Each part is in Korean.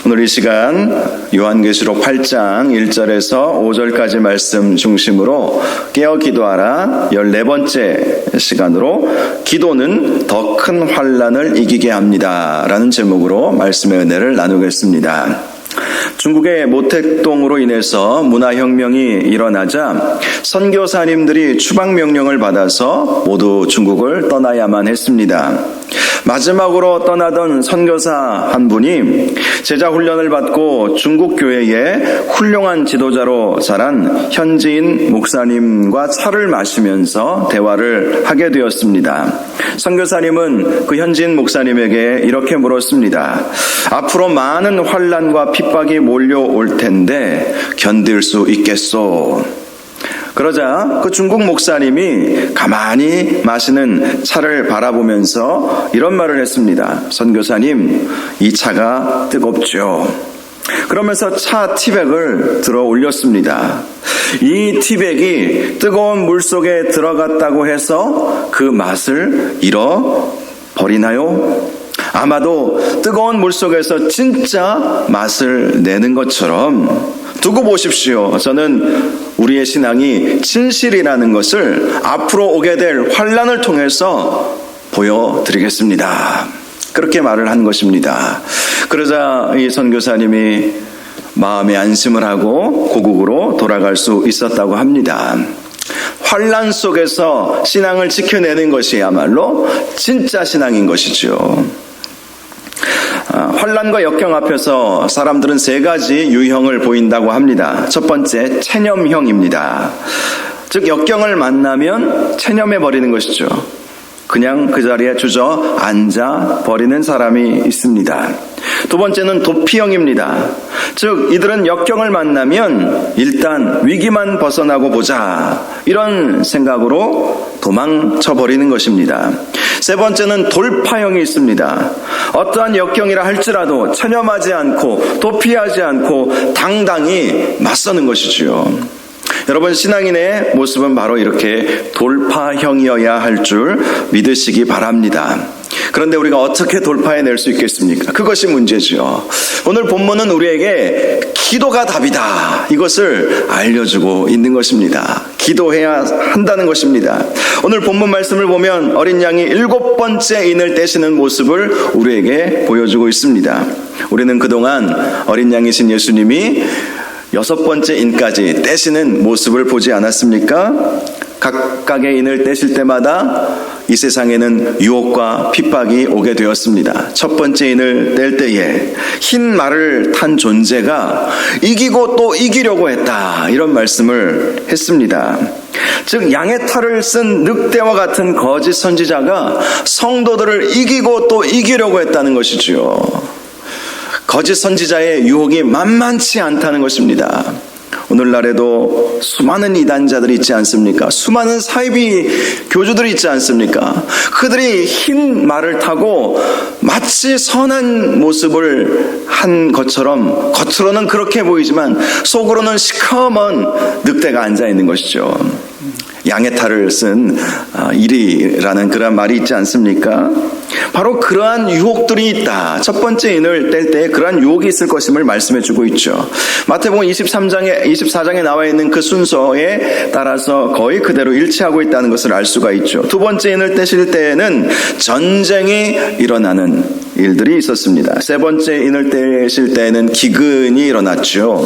오늘 이 시간 요한계시록 8장 1절에서 5절까지 말씀 중심으로 깨어 기도하라 14번째 시간으로 기도는 더 큰 환난을 이기게 합니다 라는 제목으로 말씀의 은혜를 나누겠습니다. 중국의 모택동으로 인해서 문화혁명이 일어나자 선교사님들이 추방명령을 받아서 모두 중국을 떠나야만 했습니다. 마지막으로 떠나던 선교사 한 분이 제자 훈련을 받고 중국 교회의 훌륭한 지도자로 자란 현지인 목사님과 차를 마시면서 대화를 하게 되었습니다. 선교사님은 그 현지인 목사님에게 이렇게 물었습니다. 앞으로 많은 환난과 핍박이 몰려올 텐데 견딜 수 있겠소? 그러자 그 중국 목사님이 가만히 마시는 차를 바라보면서 이런 말을 했습니다. 선교사님, 이 차가 뜨겁죠. 그러면서 차 티백을 들어 올렸습니다. 이 티백이 뜨거운 물 속에 들어갔다고 해서 그 맛을 잃어버리나요? 아마도 뜨거운 물 속에서 진짜 맛을 내는 것처럼 두고 보십시오. 저는 우리의 신앙이 진실이라는 것을 앞으로 오게 될 환난을 통해서 보여드리겠습니다. 그렇게 말을 한 것입니다. 그러자 이 선교사님이 마음의 안심을 하고 고국으로 돌아갈 수 있었다고 합니다. 환난 속에서 신앙을 지켜내는 것이야말로 진짜 신앙인 것이죠. 환난과 역경 앞에서 사람들은 세 가지 유형을 보인다고 합니다. 첫 번째, 체념형입니다. 즉 역경을 만나면 체념해 버리는 것이죠. 그냥 그 자리에 주저앉아 버리는 사람이 있습니다. 두 번째는 도피형입니다. 즉 이들은 역경을 만나면 일단 위기만 벗어나고 보자 이런 생각으로 도망쳐 버리는 것입니다. 세 번째는 돌파형이 있습니다. 어떠한 역경이라 할지라도 체념하지 않고 도피하지 않고 당당히 맞서는 것이지요. 여러분, 신앙인의 모습은 바로 이렇게 돌파형이어야 할 줄 믿으시기 바랍니다. 그런데 우리가 어떻게 돌파해낼 수 있겠습니까? 그것이 문제죠. 오늘 본문은 우리에게 기도가 답이다, 이것을 알려주고 있는 것입니다. 기도해야 한다는 것입니다. 오늘 본문 말씀을 보면 어린 양이 7번째 인을 떼시는 모습을 우리에게 보여주고 있습니다. 우리는 그동안 어린 양이신 예수님이 6번째 인까지 떼시는 모습을 보지 않았습니까? 각각의 인을 떼실 때마다 이 세상에는 유혹과 핍박이 오게 되었습니다. 첫 번째 인을 뗄 때에 흰 말을 탄 존재가 이기고 또 이기려고 했다, 이런 말씀을 했습니다. 즉 양의 탈을 쓴 늑대와 같은 거짓 선지자가 성도들을 이기고 또 이기려고 했다는 것이지요. 거짓 선지자의 유혹이 만만치 않다는 것입니다. 오늘날에도 수많은 이단자들이 있지 않습니까? 수많은 사이비 교주들이 있지 않습니까? 그들이 흰 말을 타고 마치 선한 모습을 한 것처럼 겉으로는 그렇게 보이지만 속으로는 시커먼 늑대가 앉아 있는 것이죠. 양의 탈을 쓴 이리라는 그런 말이 있지 않습니까? 바로 그러한 유혹들이 있다. 첫 번째 인을 뗄 때 그러한 유혹이 있을 것임을 말씀해 주고 있죠. 마태복음 24장에 나와 있는 그 순서에 따라서 거의 그대로 일치하고 있다는 것을 알 수가 있죠. 두 번째 인을 떼실 때에는 전쟁이 일어나는 일들이 있었습니다. 세 번째 인을 떼실 때에는 기근이 일어났죠.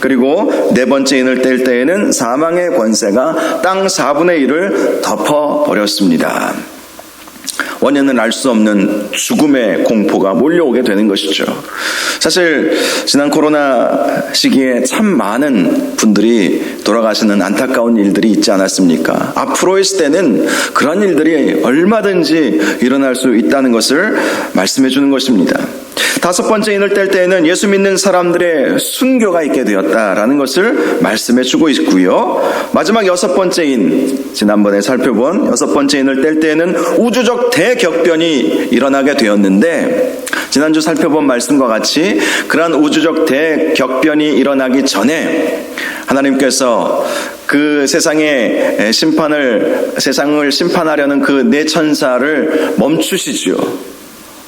그리고 네 번째 인을 뗄 때에는 사망의 권세가 땅 4분의 1을 덮어버렸습니다. 원인은 알 수 없는 죽음의 공포가 몰려오게 되는 것이죠. 사실 지난 코로나 시기에 참 많은 분들이 돌아가시는 안타까운 일들이 있지 않았습니까? 앞으로의 시대는 그런 일들이 얼마든지 일어날 수 있다는 것을 말씀해 주는 것입니다. 다섯 번째 인을 뗄 때에는 예수 믿는 사람들의 순교가 있게 되었다라는 것을 말씀해 주고 있고요. 마지막 여섯 번째 인, 지난번에 살펴본 여섯 번째 인을 뗄 때에는 우주적 대격변이 일어나게 되었는데, 지난주 살펴본 말씀과 같이 그러한 우주적 대격변이 일어나기 전에 하나님께서 그 세상을 심판하려는 그 네 천사를 멈추시죠.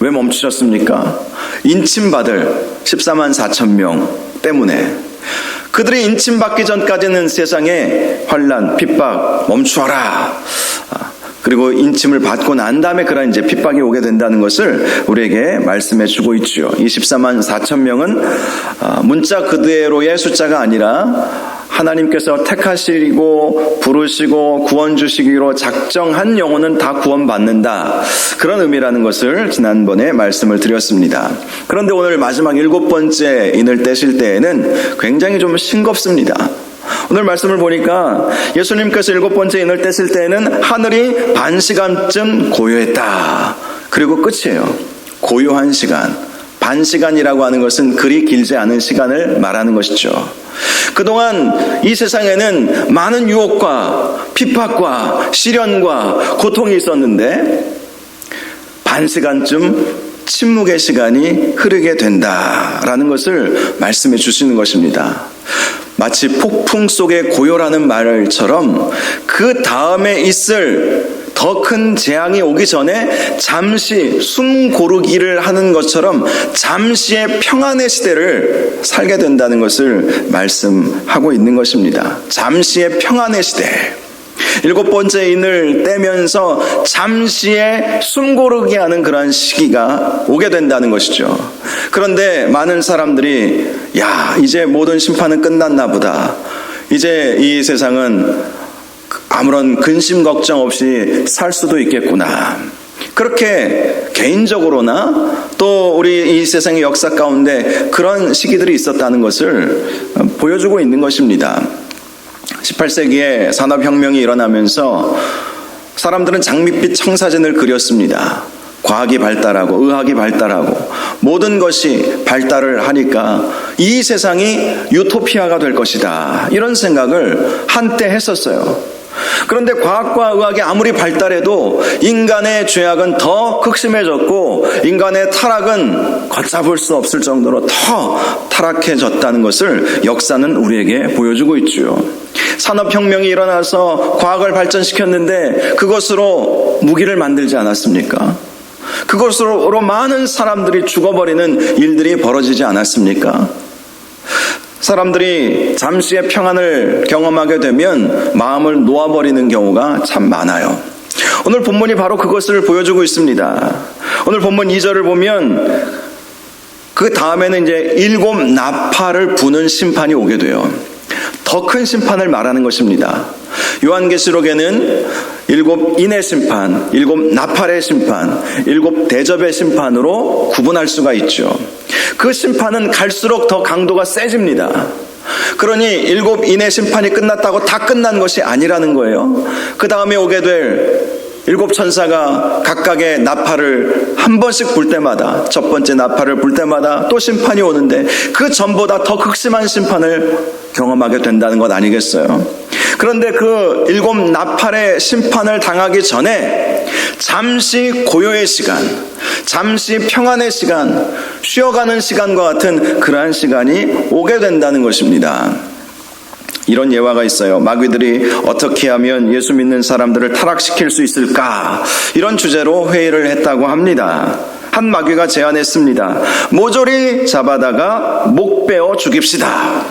왜 멈추셨습니까? 인침받을 14만 4천 명 때문에. 그들이 인침받기 전까지는 세상에 환난, 핍박 멈추어라. 그리고 인침을 받고 난 다음에 그런 이제 핍박이 오게 된다는 것을 우리에게 말씀해 주고 있죠. 이 14만 4천 명은 문자 그대로의 숫자가 아니라 하나님께서 택하시고 부르시고 구원 주시기로 작정한 영혼은 다 구원받는다. 그런 의미라는 것을 지난번에 말씀을 드렸습니다. 그런데 오늘 마지막 7번째 인을 떼실 때에는 굉장히 좀 싱겁습니다. 오늘 말씀을 보니까 예수님께서 7번째 인을 떼실 때에는 하늘이 반 시간쯤 고요했다. 그리고 끝이에요. 고요한 시간. 반 시간이라고 하는 것은 그리 길지 않은 시간을 말하는 것이죠. 그동안 이 세상에는 많은 유혹과 핍박과 시련과 고통이 있었는데 반 시간쯤 침묵의 시간이 흐르게 된다라는 것을 말씀해 주시는 것입니다. 마치 폭풍 속의 고요라는 말처럼 그 다음에 있을 더 큰 재앙이 오기 전에 잠시 숨 고르기를 하는 것처럼 잠시의 평안의 시대를 살게 된다는 것을 말씀하고 있는 것입니다. 잠시의 평안의 시대. 7번째 인을 떼면서 잠시의 숨 고르게 하는 그런 시기가 오게 된다는 것이죠. 그런데 많은 사람들이 이제 모든 심판은 끝났나 보다. 이제 이 세상은 아무런 근심 걱정 없이 살 수도 있겠구나. 그렇게 개인적으로나 또 우리 이 세상의 역사 가운데 그런 시기들이 있었다는 것을 보여주고 있는 것입니다. 18세기에 산업혁명이 일어나면서 사람들은 장밋빛 청사진을 그렸습니다. 과학이 발달하고 의학이 발달하고 모든 것이 발달을 하니까 이 세상이 유토피아가 될 것이다. 이런 생각을 한때 했었어요. 그런데 과학과 의학이 아무리 발달해도 인간의 죄악은 더 극심해졌고 인간의 타락은 걷잡을 수 없을 정도로 더 타락해졌다는 것을 역사는 우리에게 보여주고 있죠. 산업혁명이 일어나서 과학을 발전시켰는데 그것으로 무기를 만들지 않았습니까? 그것으로 많은 사람들이 죽어버리는 일들이 벌어지지 않았습니까? 사람들이 잠시의 평안을 경험하게 되면 마음을 놓아버리는 경우가 참 많아요. 오늘 본문이 바로 그것을 보여주고 있습니다. 오늘 본문 2절을 보면 그 다음에는 이제 7 나팔을 부는 심판이 오게 돼요. 더 큰 심판을 말하는 것입니다. 요한계시록에는 7 인의 심판, 7 나팔의 심판, 7 대접의 심판으로 구분할 수가 있죠. 그 심판은 갈수록 더 강도가 세집니다. 그러니 7 인의 심판이 끝났다고 다 끝난 것이 아니라는 거예요. 그 다음에 오게 될 7 천사가 각각의 나팔을 한 번씩 불 때마다, 첫 번째 나팔을 불 때마다 또 심판이 오는데 그 전보다 더 극심한 심판을 경험하게 된다는 것 아니겠어요? 그런데 그 7 나팔의 심판을 당하기 전에 잠시 고요의 시간, 잠시 평안의 시간, 쉬어가는 시간과 같은 그러한 시간이 오게 된다는 것입니다. 이런 예화가 있어요. 마귀들이 어떻게 하면 예수 믿는 사람들을 타락시킬 수 있을까? 이런 주제로 회의를 했다고 합니다. 한 마귀가 제안했습니다. 모조리 잡아다가 목 베어 죽입시다.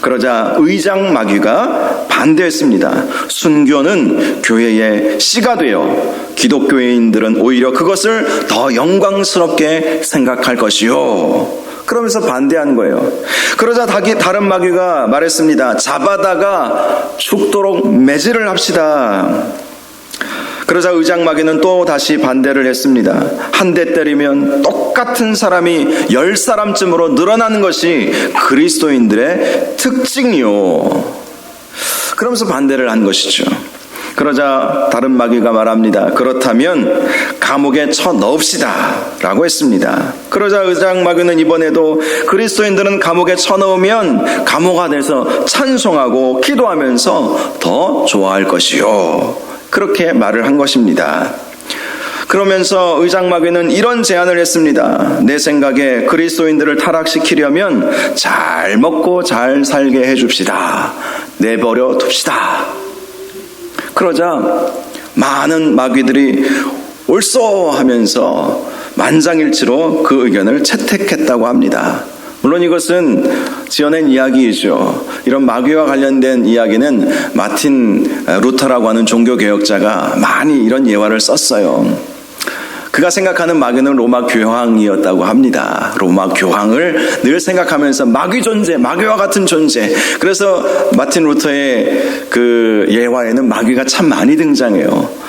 그러자 의장 마귀가 반대했습니다. 순교는 교회의 씨가 되어 기독교인들은 오히려 그것을 더 영광스럽게 생각할 것이요. 그러면서 반대하는 거예요. 그러자 다른 마귀가 말했습니다. 잡아다가 죽도록 매질을 합시다. 그러자 의장 마귀는 또 다시 반대를 했습니다. 한 대 때리면 똑같은 사람이 10사람쯤으로 늘어나는 것이 그리스도인들의 특징이요. 그러면서 반대를 한 것이죠. 그러자 다른 마귀가 말합니다. 그렇다면 감옥에 쳐넣읍시다 라고 했습니다. 그러자 의장 마귀는 이번에도 그리스도인들은 감옥에 쳐넣으면 감호가 돼서 찬송하고 기도하면서 더 좋아할 것이요. 그렇게 말을 한 것입니다. 그러면서 의장 마귀는 이런 제안을 했습니다. 내 생각에 그리스도인들을 타락시키려면 잘 먹고 잘 살게 해줍시다. 내버려 둡시다. 그러자 많은 마귀들이 옳소 하면서 만장일치로 그 의견을 채택했다고 합니다. 물론 이것은 지어낸 이야기이죠. 이런 마귀와 관련된 이야기는 마틴 루터라고 하는 종교개혁자가 많이 이런 예화를 썼어요. 그가 생각하는 마귀는 로마 교황이었다고 합니다. 로마 교황을 늘 생각하면서 마귀 존재, 마귀와 같은 존재. 그래서 마틴 루터의 그 예화에는 마귀가 참 많이 등장해요.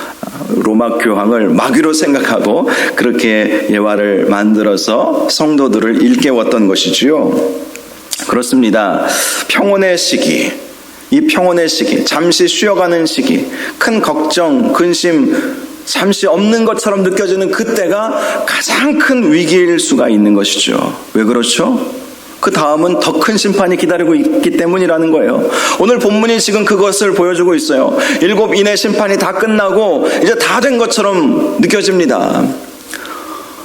로마 교황을 마귀로 생각하고 그렇게 예화를 만들어서 성도들을 일깨웠던 것이지요. 그렇습니다. 평온의 시기, 이 평온의 시기, 잠시 쉬어가는 시기, 큰 걱정, 근심 잠시 없는 것처럼 느껴지는 그때가 가장 큰 위기일 수가 있는 것이죠. 왜 그렇죠? 그 다음은 더 큰 심판이 기다리고 있기 때문이라는 거예요. 오늘 본문이 지금 그것을 보여주고 있어요. 7인의 심판이 다 끝나고 이제 다 된 것처럼 느껴집니다.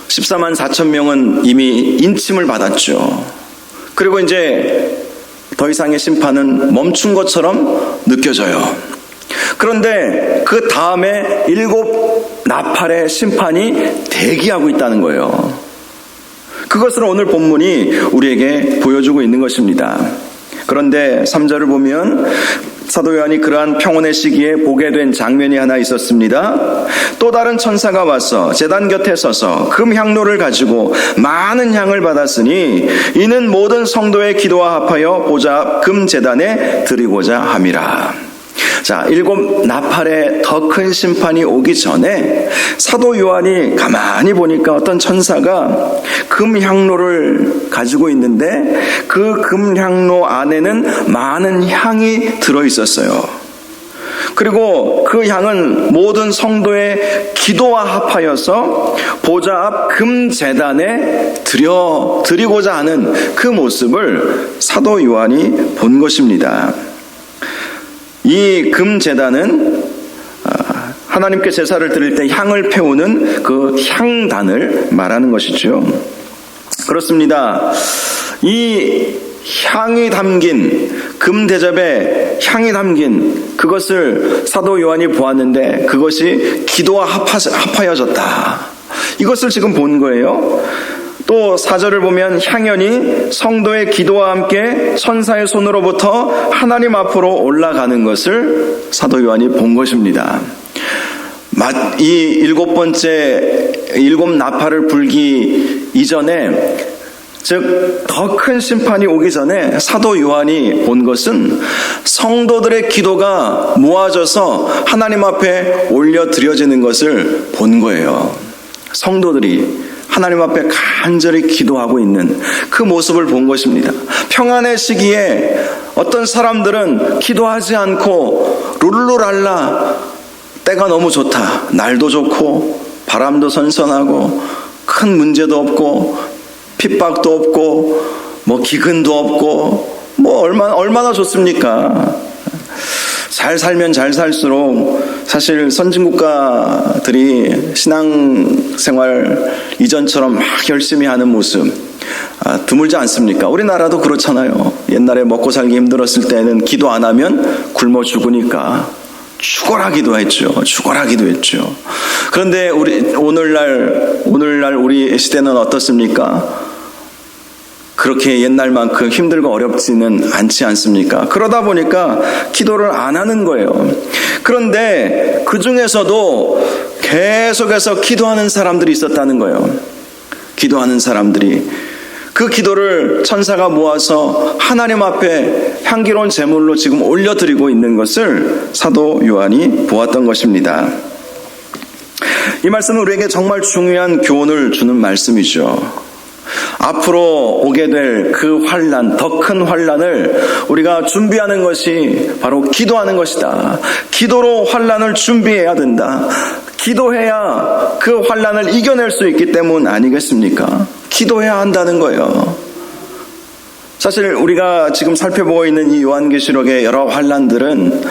14만 4천 명은 이미 인침을 받았죠. 그리고 이제 더 이상의 심판은 멈춘 것처럼 느껴져요. 그런데 그 다음에 7 나팔의 심판이 대기하고 있다는 거예요. 그것을 오늘 본문이 우리에게 보여주고 있는 것입니다. 그런데 3절을 보면 사도 요한이 그러한 평온의 시기에 보게 된 장면이 하나 있었습니다. 또 다른 천사가 와서 제단 곁에 서서 금향로를 가지고 많은 향을 받았으니 이는 모든 성도의 기도와 합하여 보좌 앞 금제단에 드리고자 함이라. 자, 7 나팔의 더 큰 심판이 오기 전에 사도 요한이 가만히 보니까 어떤 천사가 금향로를 가지고 있는데 그 금향로 안에는 많은 향이 들어있었어요. 그리고 그 향은 모든 성도의 기도와 합하여서 보좌 앞 금제단에 드리고자 하는 그 모습을 사도 요한이 본 것입니다. 이 금제단은 하나님께 제사를 드릴 때 향을 태우는 그 향단을 말하는 것이죠. 그렇습니다. 이 향이 담긴 금대접에 향이 담긴 그것을 사도 요한이 보았는데 그것이 기도와 합하여졌다. 이것을 지금 본 거예요. 또 4절을 보면 향연이 성도의 기도와 함께 천사의 손으로부터 하나님 앞으로 올라가는 것을 사도 요한이 본 것입니다. 이 7번째 7 나팔을 불기 이전에, 즉 더 큰 심판이 오기 전에 사도 요한이 본 것은 성도들의 기도가 모아져서 하나님 앞에 올려드려지는 것을 본 거예요. 성도들이 하나님 앞에 간절히 기도하고 있는 그 모습을 본 것입니다. 평안의 시기에 어떤 사람들은 기도하지 않고 룰루랄라 때가 너무 좋다, 날도 좋고 바람도 선선하고 큰 문제도 없고 핍박도 없고 뭐 기근도 없고 뭐 얼마나 좋습니까? 잘 살면 잘 살수록 사실 선진국가들이 신앙생활 이전처럼 막 열심히 하는 모습 드물지 않습니까? 우리나라도 그렇잖아요. 옛날에 먹고 살기 힘들었을 때는 기도 안 하면 굶어 죽으니까 죽어라 기도했죠. 그런데 오늘날 우리 시대는 어떻습니까? 그렇게 옛날만큼 힘들고 어렵지는 않지 않습니까? 그러다 보니까 기도를 안 하는 거예요. 그런데 그 중에서도 계속해서 기도하는 사람들이 있었다는 거예요. 기도하는 사람들이 그 기도를 천사가 모아서 하나님 앞에 향기로운 제물로 지금 올려드리고 있는 것을 사도 요한이 보았던 것입니다. 이 말씀은 우리에게 정말 중요한 교훈을 주는 말씀이죠. 앞으로 오게 될 그 환난, 더 큰 환난을 우리가 준비하는 것이 바로 기도하는 것이다. 기도로 환난을 준비해야 된다. 기도해야 그 환난을 이겨낼 수 있기 때문 아니겠습니까? 기도해야 한다는 거예요. 사실 우리가 지금 살펴보고 있는 이 요한계시록의 여러 환난들은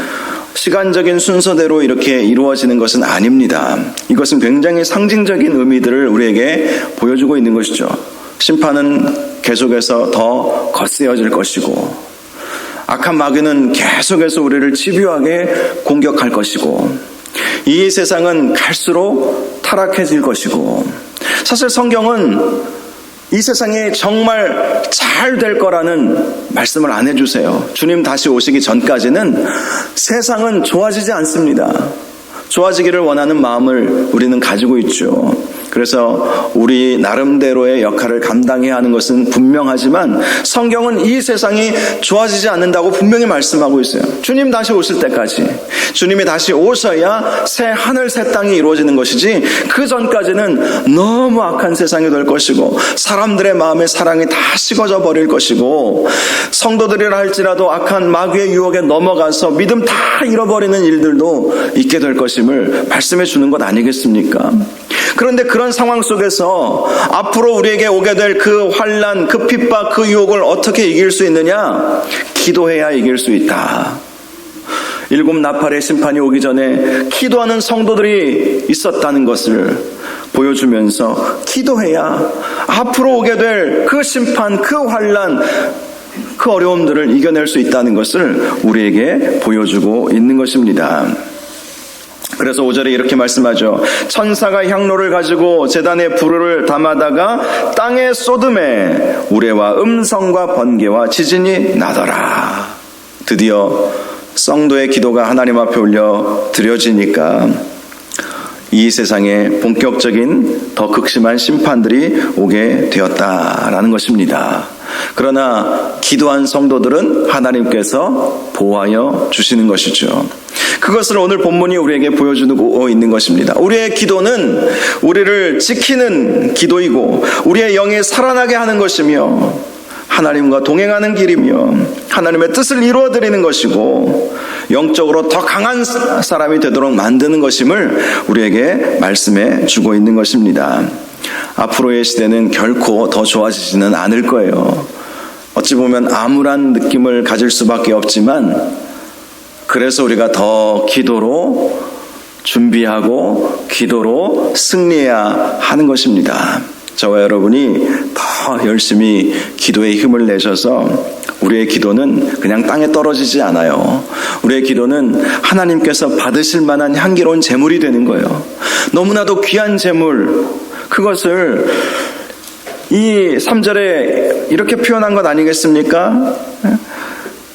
시간적인 순서대로 이렇게 이루어지는 것은 아닙니다. 이것은 굉장히 상징적인 의미들을 우리에게 보여주고 있는 것이죠. 심판은 계속해서 더 거세어질 것이고 악한 마귀는 계속해서 우리를 집요하게 공격할 것이고 이 세상은 갈수록 타락해질 것이고 사실 성경은 이 세상이 정말 잘 될 거라는 말씀을 안 해주세요. 주님 다시 오시기 전까지는 세상은 좋아지지 않습니다. 좋아지기를 원하는 마음을 우리는 가지고 있죠. 그래서 우리 나름대로의 역할을 감당해야 하는 것은 분명하지만 성경은 이 세상이 좋아지지 않는다고 분명히 말씀하고 있어요. 주님 다시 오실 때까지. 주님이 다시 오셔야 새 하늘 새 땅이 이루어지는 것이지 그 전까지는 너무 악한 세상이 될 것이고 사람들의 마음의 사랑이 다 식어져 버릴 것이고 성도들이라 할지라도 악한 마귀의 유혹에 넘어가서 믿음 다 잃어버리는 일들도 있게 될 것임을 말씀해 주는 것 아니겠습니까? 그런데 그런 상황 속에서 앞으로 우리에게 오게 될 그 환난, 그 핍박, 그 유혹을 어떻게 이길 수 있느냐? 기도해야 이길 수 있다. 일곱 나팔의 심판이 오기 전에 기도하는 성도들이 있었다는 것을 보여주면서 기도해야 앞으로 오게 될 그 심판, 그 환난, 그 어려움들을 이겨낼 수 있다는 것을 우리에게 보여주고 있는 것입니다. 그래서 5절에 이렇게 말씀하죠. 천사가 향로를 가지고 제단에 불을 담아다가 땅에 쏟음에 우레와 음성과 번개와 지진이 나더라. 드디어 성도의 기도가 하나님 앞에 올려 드려지니까 이 세상에 본격적인 더 극심한 심판들이 오게 되었다라는 것입니다. 그러나 기도한 성도들은 하나님께서 보호하여 주시는 것이죠. 그것을 오늘 본문이 우리에게 보여주고 있는 것입니다. 우리의 기도는 우리를 지키는 기도이고 우리의 영이 살아나게 하는 것이며 하나님과 동행하는 길이며 하나님의 뜻을 이루어드리는 것이고 영적으로 더 강한 사람이 되도록 만드는 것임을 우리에게 말씀해 주고 있는 것입니다. 앞으로의 시대는 결코 더 좋아지지는 않을 거예요. 어찌 보면 암울한 느낌을 가질 수밖에 없지만 그래서 우리가 더 기도로 준비하고 기도로 승리해야 하는 것입니다. 저와 여러분이 더 열심히 기도에 힘을 내셔서 우리의 기도는 그냥 땅에 떨어지지 않아요. 우리의 기도는 하나님께서 받으실 만한 향기로운 제물이 되는 거예요. 너무나도 귀한 제물, 그것을 이 3절에 이렇게 표현한 것 아니겠습니까?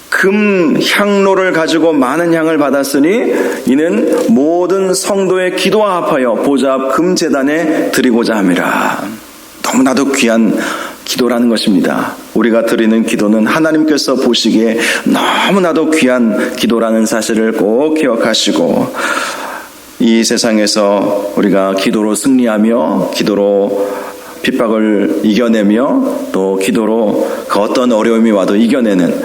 금 향로를 가지고 많은 향을 받았으니 이는 모든 성도의 기도와 합하여 보좌 앞 금제단에 드리고자 함이라. 너무나도 귀한 기도라는 것입니다. 우리가 드리는 기도는 하나님께서 보시기에 너무나도 귀한 기도라는 사실을 꼭 기억하시고 이 세상에서 우리가 기도로 승리하며 기도로 핍박을 이겨내며 또 기도로 그 어떤 어려움이 와도 이겨내는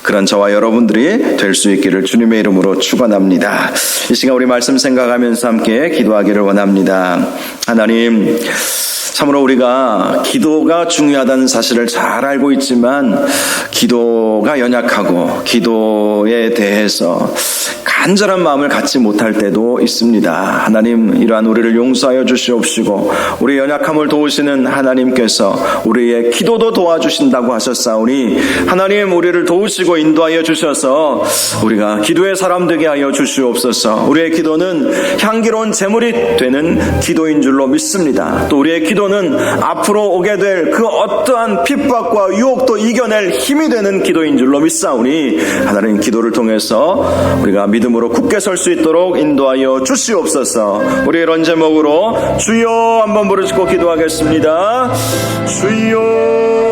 그런 저와 여러분들이 될 수 있기를 주님의 이름으로 축원합니다. 이 시간 우리 말씀 생각하면서 함께 기도하기를 원합니다. 하나님, 참으로 우리가 기도가 중요하다는 사실을 잘 알고 있지만 기도가 연약하고 기도에 대해서 간절한 마음을 갖지 못할 때도 있습니다. 하나님, 이러한 우리를 용서하여 주시옵시고 우리 연약함을 도우시는 하나님께서 우리의 기도도 도와주신다고 하셨사오니 하나님, 우리를 도우시고 인도하여 주셔서 우리가 기도의 사람 되게 하여 주시옵소서. 우리의 기도는 향기로운 제물이 되는 기도인 줄로 믿습니다. 또 우리의 기도는 앞으로 오게 될 그 어떠한 핍박과 유혹도 이겨낼 힘이 되는 기도인 줄로 믿사오니 하나님, 기도를 통해서 우리가 믿음으로 굳게 설 수 있도록 인도하여 주시옵소서. 우리의 이런 제목으로 주여 한번 부르짖고 기도하겠습니다. 주여.